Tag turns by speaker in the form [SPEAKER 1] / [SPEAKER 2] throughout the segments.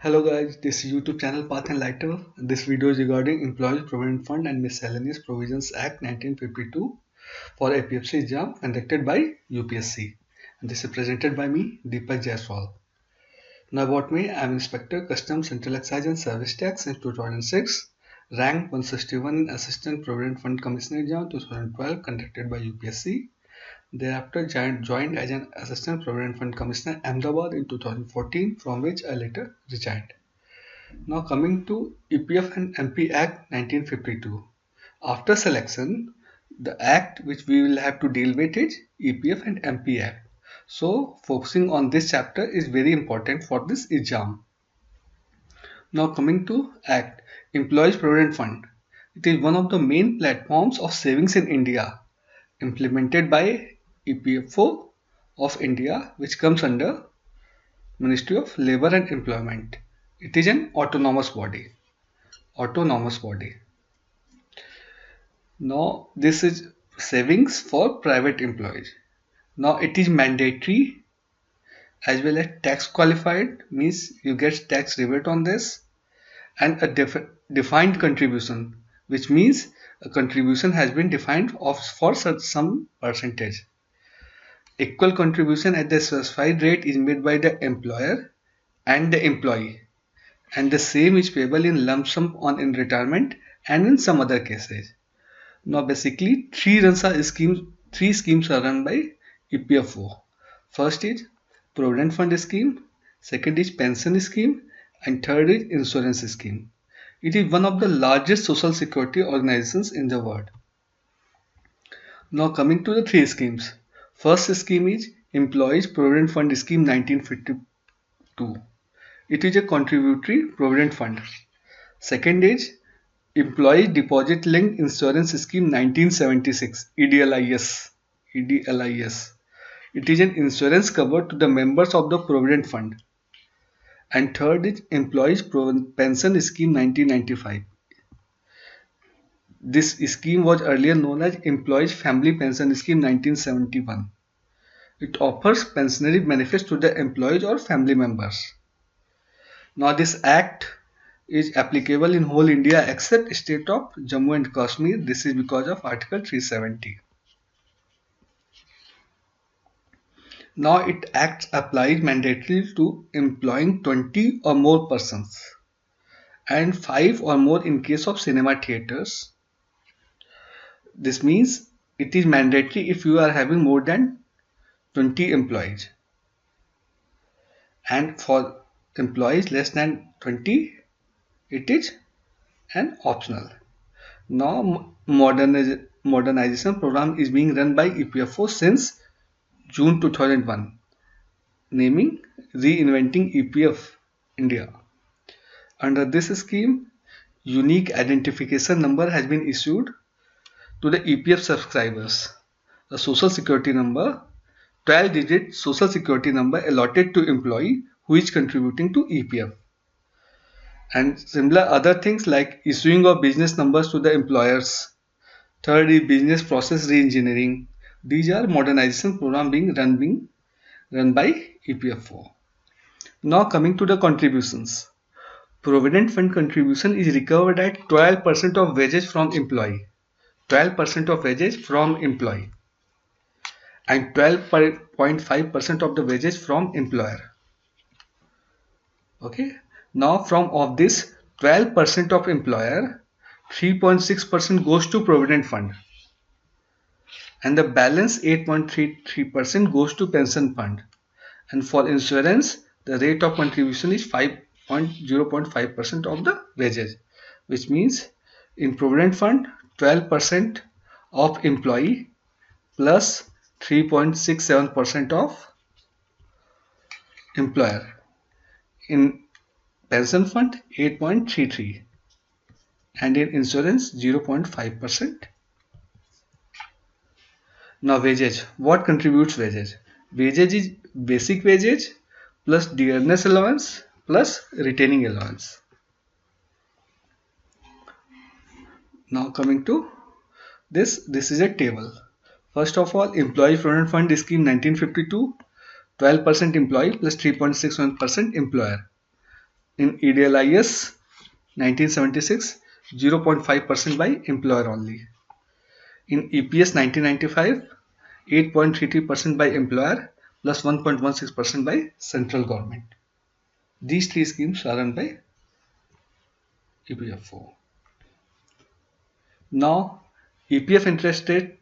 [SPEAKER 1] Hello guys, this is YouTube channel Path and Lighter. This video is regarding Employees Provident Fund and Miscellaneous Provisions Act 1952 for Apfc exam conducted by UPSC. And this is presented by me, Deepak Jaiswal. Now about me, I am Inspector Customs Central Excise and Service Tax since 2006, rank 161 in Assistant Provident Fund Commissioner exam 2012 conducted by UPSC. Thereafter joined as an Assistant Provident Fund Commissioner Ahmedabad in 2014, from which I later resigned. Now coming to Epf and Mp Act 1952. After selection, the act which we will have to deal with is Epf and Mp Act. So focusing on this chapter is very important for this exam. Now coming to Act, Employees Provident Fund. It is one of the main platforms of savings in India, implemented by EPFO of India, which comes under Ministry of Labour and Employment. It is an autonomous body. Now this is savings for private employees. Now it is mandatory as well as tax qualified, means you get tax rebate on this, and a defined contribution, which means a contribution has been defined for such some percentage. Equal contribution at the specified rate is made by the employer and the employee, and the same is payable in lump sum on in retirement and in some other cases. Now basically three schemes are run by EPFO. First is Provident Fund scheme, second is pension scheme, and third is insurance scheme. It is one of the largest social security organizations in the world. Now coming to the three schemes. First scheme is Employees Provident Fund Scheme 1952. It is a contributory provident fund. Second is Employee Deposit Linked Insurance Scheme 1976, EDLIS. It is an insurance cover to the members of the Provident Fund. And third is Employees Pension Scheme 1995. This scheme was earlier known as Employees Family Pension Scheme 1971. It offers pensionary benefits to the employees or family members. Now this act is applicable in whole India except state of Jammu and Kashmir. This is because of Article 370. Now it acts applies mandatorily to employing 20 or more persons and 5 or more in case of cinema theaters. This means it is mandatory if you are having more than 20 employees, and for employees less than 20 it is an optional. Now modernization program is being run by EPFO since June 2001, naming Reinventing EPF India. Under this scheme, unique identification number has been issued to the EPF subscribers. A social security number, 12-digit social security number allotted to employee who is contributing to EPF. And similar other things like issuing of business numbers to the employers. Third is business process re-engineering. These are modernization program being run by EPFO. Now coming to the contributions. Provident fund contribution is recovered at 12% of wages from employee. 12% of wages from employee. And 12.5% of the wages from employer. Okay. Now from of this 12% of employer, 3.6% goes to Provident Fund, and the balance 8.33% goes to Pension Fund. And for insurance, the rate of contribution is 0.5% of the wages, which means in Provident Fund 12% of employee plus 3.67% of employer. In Pension Fund 8.33, and in insurance 0.5%. Now wages. What contributes wages? Wages is basic wages plus dearness allowance plus retaining allowance. Now coming to this is a table. First of all, Employee Provident Fund Scheme 1952, 12% employee plus 3.61% employer. In EDLIS 1976, 0.5% by employer only. In EPS 1995, 8.33% by employer plus 1.16% by central government. These three schemes are run by EPFO. Now, EPF interest rate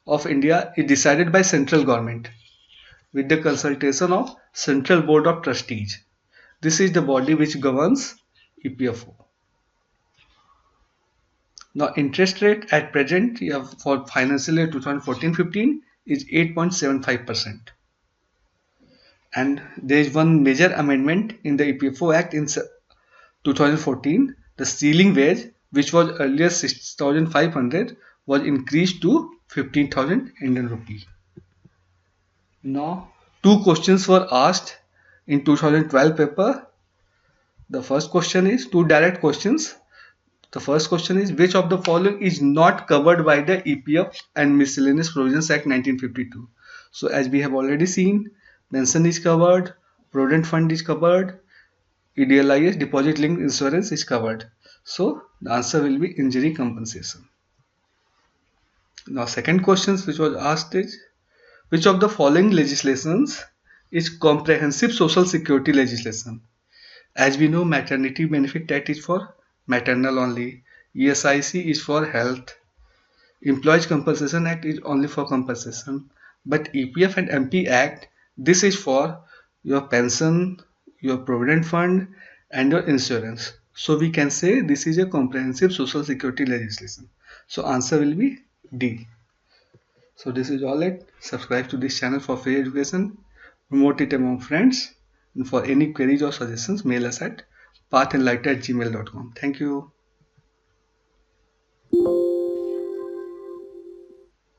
[SPEAKER 1] of India is decided by central government with the consultation of Central Board of Trustees. This is the body which governs EPFO. Now, interest rate at present for financial year 2014-15 is 8.75%. And there is one major amendment in the EPFO Act in 2014. The ceiling wage, which was earlier 6,500, was increased to 15,000 Indian rupee. Now, two questions were asked in 2012 paper. The first question is two direct questions. The first question is, which of the following is not covered by the EPF and Miscellaneous Provisions Act 1952? So as we have already seen, pension is covered, Provident Fund is covered, EDLIS, deposit linked insurance, is covered. So the answer will be injury compensation. Now second question which was asked is, which of the following legislations is comprehensive social security legislation? As we know, maternity benefit act is for maternal only, ESIC is for health, Employees Compensation Act is only for compensation, but EPF and MP Act, this is for your pension, your provident fund and your insurance. So we can say this is a comprehensive social security legislation. So answer will be D. So this is all it. Subscribe to this channel for free education, promote it among friends, and for any queries or suggestions mail us at pathenlight@gmail.com. Thank you.